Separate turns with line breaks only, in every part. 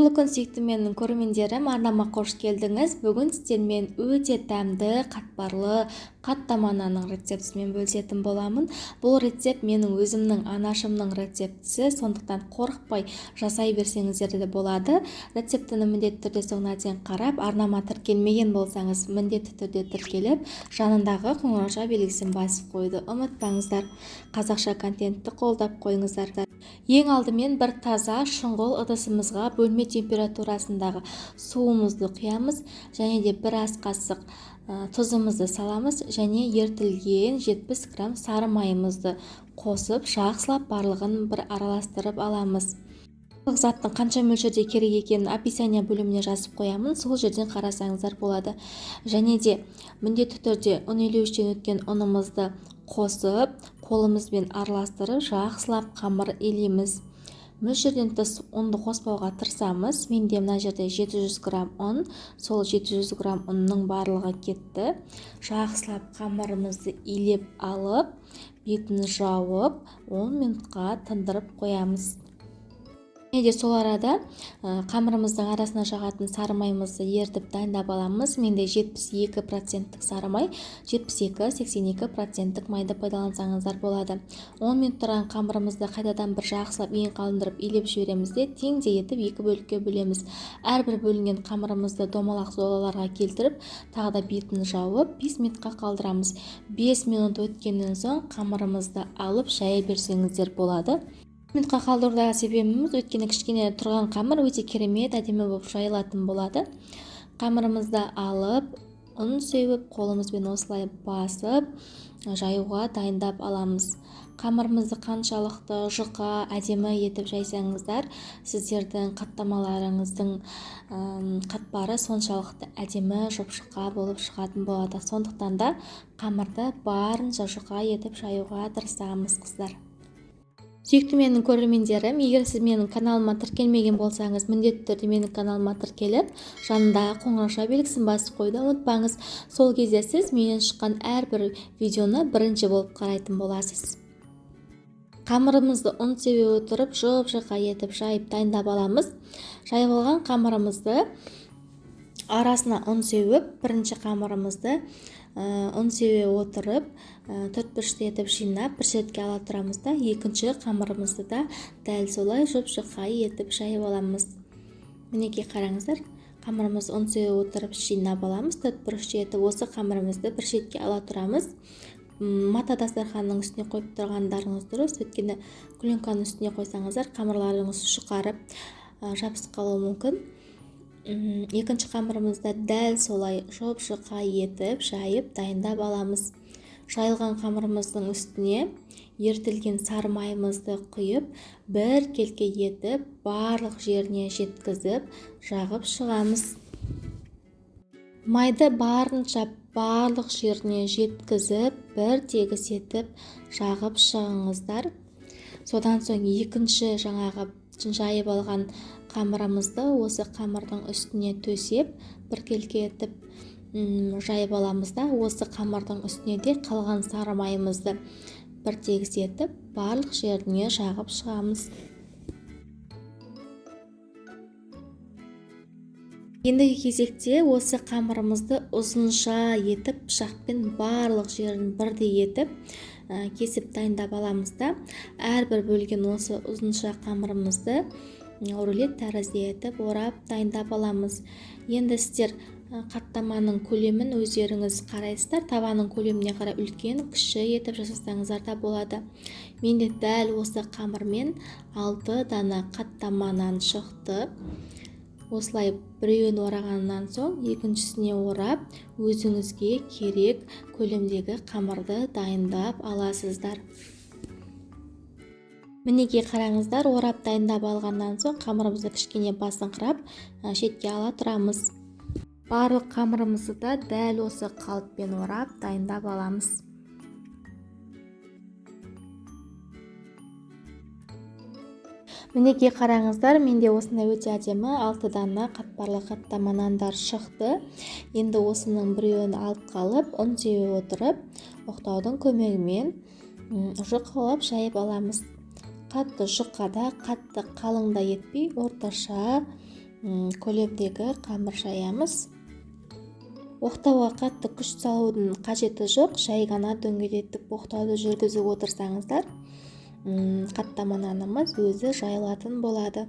Қайырлы күн сүйікті менің көрермендерім, арнама қош келдіңіз. Бүгін сіздермен өте тәмді, қатпарлы қаттамананың рецептісімен бөлісетін боламын. Бұл рецепт менің өзімнің анашымның рецептісі, сондықтан қорықпай жасай берсеңіздер де болады. Рецептіні міндетті түрде соңына дейін қарап, арнама тіркелмеген болсаңыз, міндетті түрде тіркеліп, жанындағы қоңырау белгісін басып қойды ұмытпаңыздар. Қазақша контентті қолдап қойыңыздар. Ең алдымен бір таза шұңғыл ыдысымызға бөлме температурасындағы суымызды құямыз, және де бір ас қасық тұзымызды саламыз, және ертілген 70 грамм сары майымызды қосып, жақсылап барлығын бір араластырып аламыз. Заттың қанша мөлшерде керек екенін описание бөліміне жазып қоямын, сол жерден қарасаңыздар болады. Және де міндетті түрде үнелеуіштен өткен ұнымызды қосып, қолымызбен араластырып, жақсылап қамыр илейміз. Мөлшерден тыс ұнды қоспауға тырысамыз. Менде мына жерде 700 грамм ұн, сол 700 грамм ұнның барлығы кетті. Жақсылап қамырымызды илеп алып, бетін жауып, 10 минутқа тындырып қоямыз. Және де сол арада қамырымыздың арасына жағатын сары майымызды ертіп дайындап аламыз. Менде 72% сары май, 72-82% майды пайдалансаңыздар болады. 10 минут тұрған қамырымызды қайтадан бір жақсылап ең қалындырып илеп жібереміз де теңдей етіп 2 бөлікке бөлеміз. Әрбір бөлінген қамырымызды домалақ золаларға келтіріп, тағы да бетін жауып 5 минутқа қалдырамыз. 5 минут өткеннен соң қамырымызды алып жая берсеңіздер болады. Минутқа қалдырудағы себебіміз, өйткені кішкене тұрған қамыр өте керемет, әдемі болып жайылатын болады. Қамырымызды алып, ұн сеуіп, қолымызбен осылай басып, жаюға дайындап аламыз. Қамырымызды қаншалықты жұқа, әдемі етіп жайсаңыздар, сіздердің қаттамаларыңыздың қатпары соншалықты әдемі, жұп-жұқа болып шығатын болады. Сондықтан да қамырды барынша жұқа етіп жаюға тырысамыз, қыздар. Сүйікті менің көрермендерім, егер сіз менің каналыма тіркелмеген болсаңыз, міндетті түрде менің каналыма тіркеліп, жанындағы қоңырау белгісін басып қойды ұмытпаңыз. Сол кезде сіз менен шыққан әрбір видеоны бірінші болып қарайтын боласыз. Қамырымызды ұн сеуе отырып, жұп-жұқа етіп жайып дайындап аламыз. Жайып алған қамырымызды арасына ұн сеуіп, бірінші қамырымызды ұн сеуе отырып, 4-5 етіп жинап, бір шетке ала тұрамыз да, екінші қамырымызды да дәл солай жұп-жұқа етіп жайып аламыз. Мінекей қараңыздар, қамырымызды ұн сеуе отырып жинап аламыз, 4-5 етіп осы қамырымызды бір шетке ала тұрамыз. Мата дастарханның үстіне қойып тұрғандарыңыз дұрыс, өйткені кленканың үстіне қойсаңыздар, қамырларыңыз жұқарып, жабысып қалуы мүмкін. Екінші қамырымызды дәл солай жұп-жұқа етіп жайып дайындап аламыз. Жайылған қамырымыздың үстіне ертілген сары майымызды құйып, бір келке етіп, барлық жеріне жеткізіп, жағып шығамыз. Майды барынша барлық жеріне жеткізіп, бір тегіс етіп, жағып шығыңыздар. Содан соң екінші жаңағы жайып алған қамырымызды осы қамырдың үстіне төсеп, бір келке етіп жайып аламыз да, осы қамырдың үстіне де қалған сары майымызды бір тегіс етіп, барлық жеріне жағып шығамыз. Ендігі кезекте осы қамырымызды ұзынша етіп, пышақпен барлық жерін бірдей етіп, кесіп дайындап аламыз да, әрбір бөлген осы ұзынша қамырымызды рулет тәрізді етіп орап дайындап аламыз. Енді сіздер қаттаманың көлемін өздеріңіз қарайсыздар, табаның көлеміне қарай үлкен, кіші етіп жасасаңыздар да болады. Менде дәл осы қамырмен 6 дана қаттаманан шықты. Осылай біреуін орағаннан соң екіншісіне орап, өзіңізге керек көлемдегі қамырды дайындап аласыздар. Мінекей қараңыздар, орап дайындап алғаннан соң қамырымызды кішкене басыңқырап, шетке ала тұрамыз. Барлық қамырымызды да дәл осы қалыппен орап дайындап аламыз. Мінекей қараңыздар, менде осындай өте әдемі 6 дана қатпарлы қаттаманандар шықты. Енді осының біреуін алып қалып, ұн сеуе отырып, оқтаудың көмегімен жұқалап жайып аламыз. Қатты жұқада, қатты қалың да етпей, орташа көлемдегі қамыр жаямыз. Оқтауға қатты күш салудың қажеті жоқ, жай ғана дөңгелетіп оқтауды жүргізіп отырсаңыздар, қаттама нанымыз өзі жайылатын болады.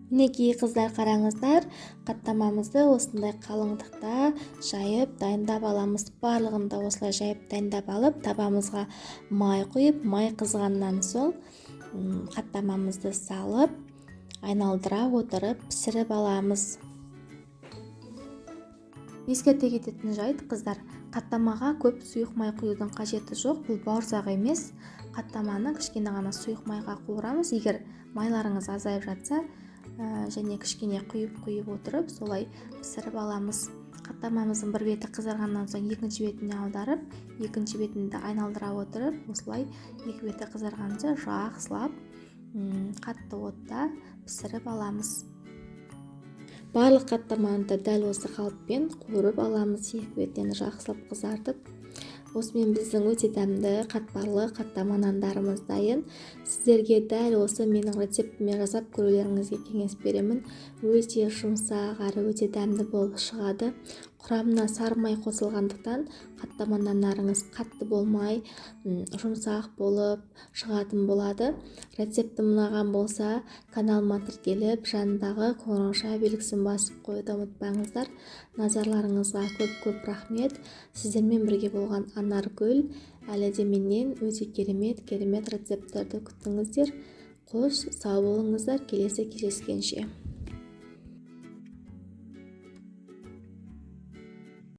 Мінекей қыздар, қараңыздар, қаттамамызды осындай қалыңдықта жайып дайындап аламыз. Барлығын да осылай жайып дайындап алып, табамызға май құйып, май қызғаннан соң қаттамамызды салып, айналдыра отырып пісіріп аламыз. Ескерте кететін жайт, қыздар, қаттамаға көп сұйық май құюдың қажеті жоқ. Бұл бауырсақ емес. Қаттаманы кішкене ғана сұйық майға қуырамыз. Егер майларыңыз азайып жатса, және кішкене құйып отырып, солай пісіріп аламыз. Қаттамамыздың бір беті қызарғаннан соң екінші бетіне аударып, екінші бетінде айналдыра отырып, осылай екі беті қызарғанша жақсылап қатты отта пісіріп аламыз. Барлық қаттаманы да дәл осы қалыппен қуырып аламыз, екі беттен жақсылап қызартып. Осымен біздің өте дәмді қатпарлы қаттама нандарымыз дайын. Сіздерге дәл осы менің рецептіме жасап көрулеріңізге кеңес беремін. Өте жұмсақ әрі өте дәмді болып шығады. Құрамына сары май қосылғандықтан қаттама нандарыңыз қатты болмай, жұмсақ болып шығатын болады. Рецепті ұнаған болса, каналыма тіркеліп, жанындағы қоңырау белгісін басып қоюды ұмытпаңыздар. Назарларыңызға көп рахмет. Сіздермен бірге болған Анаргүл. Әлі де менен өте керемет рецепттерді күтіңіздер. Қош, сау болыңыздар. Келесі кездескенше.